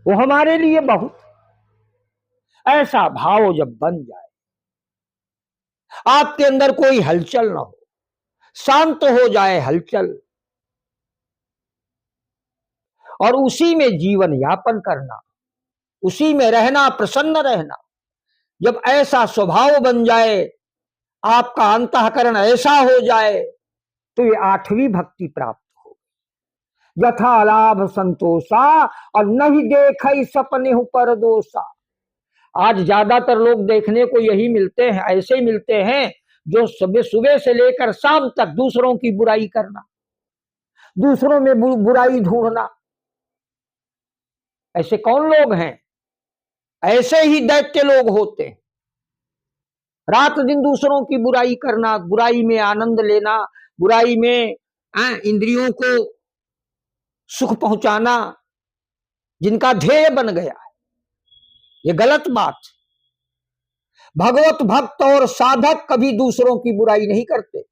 वो हमारे लिए बहुत। ऐसा भाव जब बन जाए, आपके अंदर कोई हलचल ना हो, शांत हो जाए हलचल, और उसी में जीवन यापन करना, उसी में रहना, प्रसन्न रहना, जब ऐसा स्वभाव बन जाए, आपका अंतःकरण ऐसा हो जाए, तो ये आठवीं भक्ति प्राप्त हो। यथा लाभ संतोषा और नहीं देख सपने हूं पर दोषा। आज ज्यादातर लोग देखने को यही मिलते हैं, ऐसे ही मिलते हैं जो सुबह सुबह से लेकर शाम तक दूसरों की बुराई करना, दूसरों में बुराई ढूंढना। ऐसे कौन लोग हैं? ऐसे ही दैत्य लोग होते हैं। रात दिन दूसरों की बुराई करना, बुराई में आनंद लेना, बुराई में इंद्रियों को सुख पहुंचाना, जिनका ध्येय बन गया है, ये गलत बात। भगवत भक्त और साधक कभी दूसरों की बुराई नहीं करते।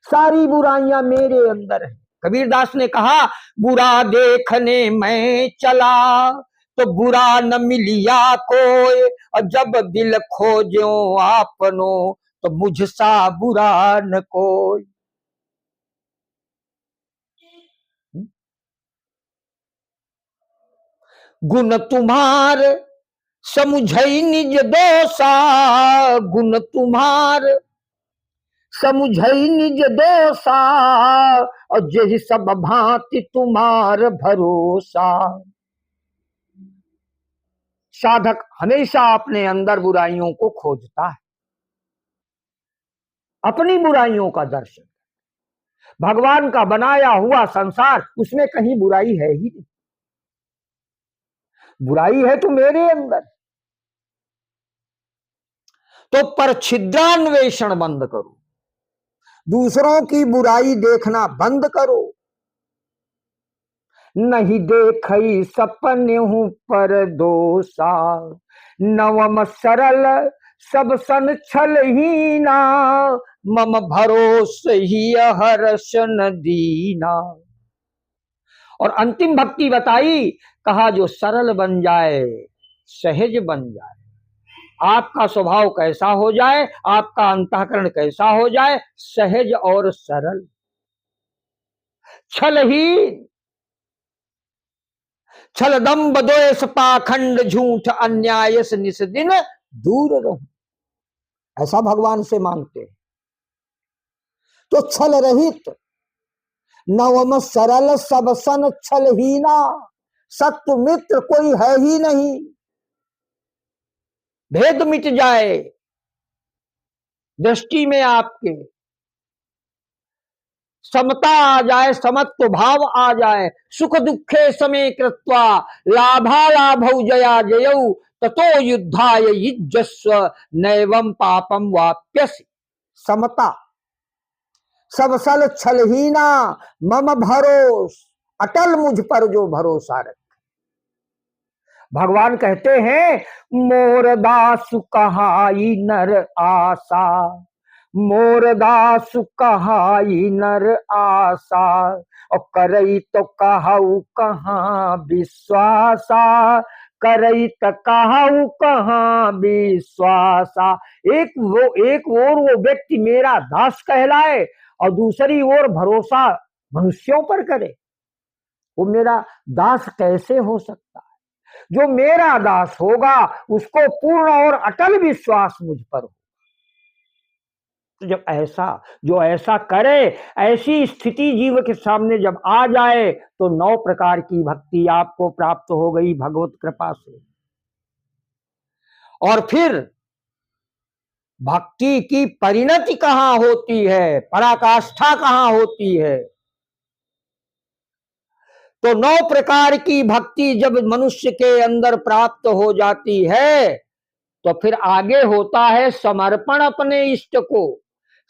सारी बुराइयां मेरे अंदर है। कबीरदास ने कहा, बुरा देखने मैं चला तो बुरा न मिलिया कोई, और जब दिल खोजो आपनो तो मुझसा बुरा न कोई। गुण तुम्हार समुझई निज दोषा, गुण तुम्हार समुझई निज दोषा, और जही सब भांति तुम्हार भरोसा। साधक हमेशा अपने अंदर बुराइयों को खोजता है, अपनी बुराइयों का दर्शन। भगवान का बनाया हुआ संसार, उसमें कहीं बुराई है ही नहीं। बुराई है तो मेरे अंदर। तो पर छिद्रान्वेषण बंद करो, दूसरों की बुराई देखना बंद करो। नहीं देखई सपने हूं पर दोषा, नवम सरल सब सन छल हीना, मम भरोस ही हर्ष न दीना। और अंतिम भक्ति बताई, कहा जो सरल बन जाए, सहज बन जाए। आपका स्वभाव कैसा हो जाए, आपका अंतःकरण कैसा हो जाए, सहज और सरल, छलहीन। छल दम्भ द्वेष पाखंड झूठ अन्याय से निस दिन दूर रहो। ऐसा भगवान से मांगते हैं। तो छल रहित, नवम सरल सब सन छलहीना, सत्व मित्र कोई है ही नहीं। भेद मिट जाए दृष्टि में आपके, समता आ जाए, समत्व भाव आ जाए। सुख दुखे समे कृत्वा लाभा लाभौ जया जयौ, ततो युद्धाय युज्यस्व नैवं पापम वाप्यसि। समता, सब सल छलहीना, मम भरोस, अटल मुझ पर जो भरोसा रखे। भगवान कहते हैं, मोर दासु कहाई नर आशा, मोर दासु कहाई नर आशा, और करई तो कहऊ कहाँ विश्वासा, करई तो कहऊ कहाँ विश्वासा। एक ओर वो व्यक्ति मेरा दास कहलाए, और दूसरी ओर भरोसा मनुष्यों पर करे। वो मेरा दास कैसे हो सकता है? जो मेरा दास होगा उसको पूर्ण और अटल विश्वास मुझ पर हो। तो जब जो ऐसा करे, ऐसी स्थिति जीव के सामने जब आ जाए, तो 9 प्रकार की भक्ति आपको प्राप्त हो गई भगवत कृपा से। और फिर भक्ति की परिणति कहां होती है, पराकाष्ठा कहां होती है? तो 9 प्रकार की भक्ति जब मनुष्य के अंदर प्राप्त हो जाती है, तो फिर आगे होता है समर्पण अपने इष्ट को।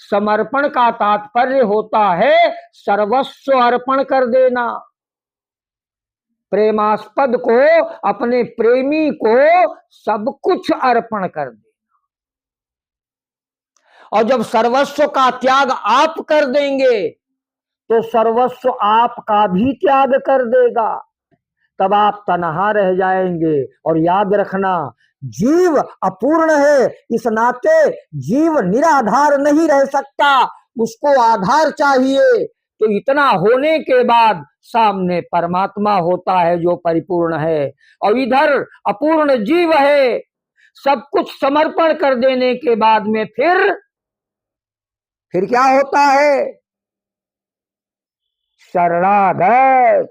समर्पण का तात्पर्य होता है सर्वस्व अर्पण कर देना। प्रेमास्पद को, अपने प्रेमी को सब कुछ अर्पण कर देना। और जब सर्वस्व का त्याग आप कर देंगे, तो सर्वस्व आपका भी त्याग कर देगा। तब आप तनहा रह जाएंगे। और याद रखना, जीव अपूर्ण है, इस नाते जीव निराधार नहीं रह सकता, उसको आधार चाहिए। तो इतना होने के बाद सामने परमात्मा होता है जो परिपूर्ण है, और इधर अपूर्ण जीव है। सब कुछ समर्पण कर देने के बाद में फिर क्या होता है? शरणागत।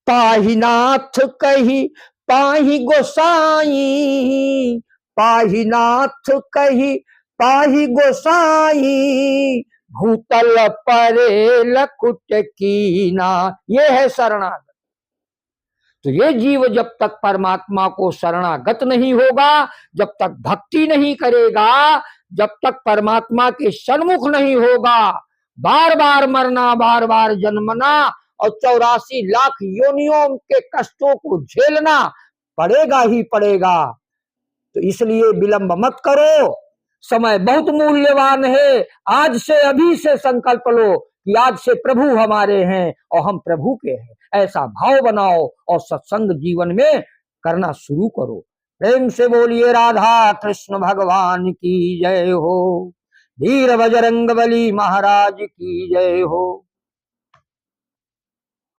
पाहि नाथ कही पाहि गोसाई, पाहि नाथ कही पाहि गोसाई, भूतल परे लकुट कीना। ये है शरणागत। तो ये जीव जब तक परमात्मा को शरणागत नहीं होगा, जब तक भक्ति नहीं करेगा, जब तक परमात्मा के सन्मुख नहीं होगा, बार बार मरना, बार बार जन्मना और 84 लाख योनियों के कष्टों को झेलना पड़ेगा ही पड़ेगा। तो इसलिए विलंब मत करो, समय बहुत मूल्यवान है। आज से, अभी से संकल्प लो कि आज से प्रभु हमारे हैं और हम प्रभु के हैं, ऐसा भाव बनाओ और सत्संग जीवन में करना शुरू करो। प्रेम से बोलिए राधा कृष्ण भगवान की जय हो। वीर बजरंग बली महाराज की जय हो।